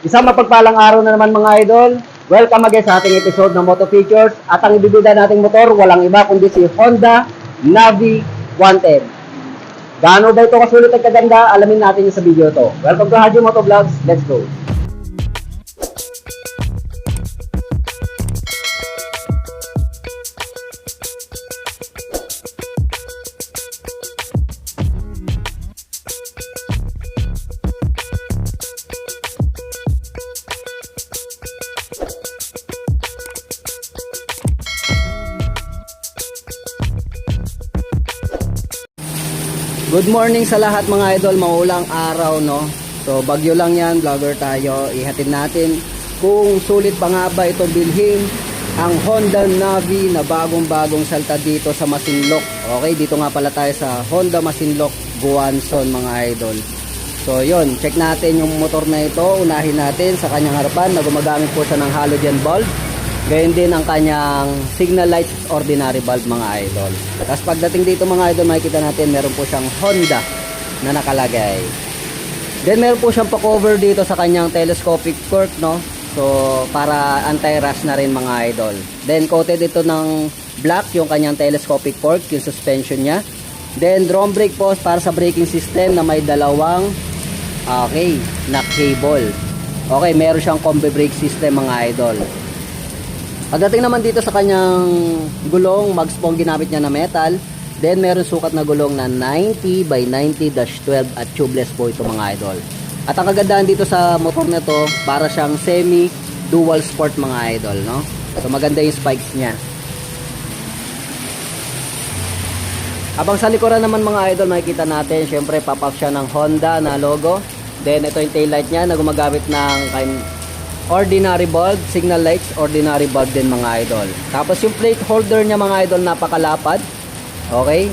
Isang mapagpalang araw na naman mga idol. Welcome again sa ating episode ng Moto Features. At ang ibibida nating motor, walang iba kundi si Honda Navi 110. Gaano ba ito kasulit at kaganda? Alamin natin sa video to. Welcome to Hajo Moto Vlogs. Let's go! Good morning sa lahat mga idol, maulang araw no. So bagyo lang yan, vlogger tayo. Ihatid natin kung sulit pa nga ba ito bilhin ang Honda Navi na bagong salta dito sa Masinloc. Okay, dito nga pala tayo sa Honda Masinloc, Guanzon mga idol. So yun, check natin yung motor na ito. Unahin natin sa kanyang harapan na gumagamit po siya ng halogen bulb. Gayun din ang kanyang signal lights ordinary bulb mga idol. Tapos pagdating dito mga idol, makikita natin meron po siyang Honda na nakalagay. Then meron po siyang pa-cover dito sa kanyang telescopic cork no. So para anti-rush na rin mga idol. Then coated ito ng black yung kanyang telescopic fork, yung suspension niya. Then drum brake post para sa braking system na may dalawang na cable. Okay, meron siyang combi brake system mga idol. Pagdating naman dito sa kanyang gulong, mags po ang ginamit niya na metal. Then meron sukat na gulong na 90 by 90-12 at tubeless po ito mga idol. At ang kagandahan dito sa motor na to, para siyang semi dual sport mga idol no. So maganda yung spikes niya. Habang sa likuran naman mga idol, makikita natin syempre pop-up siya ng Honda na logo. Then ito yung tail light niya na gumagamit ng ordinary bulb, signal lights, ordinary bulb din mga idol. Tapos yung plate holder niya mga idol, napakalapad. Okay?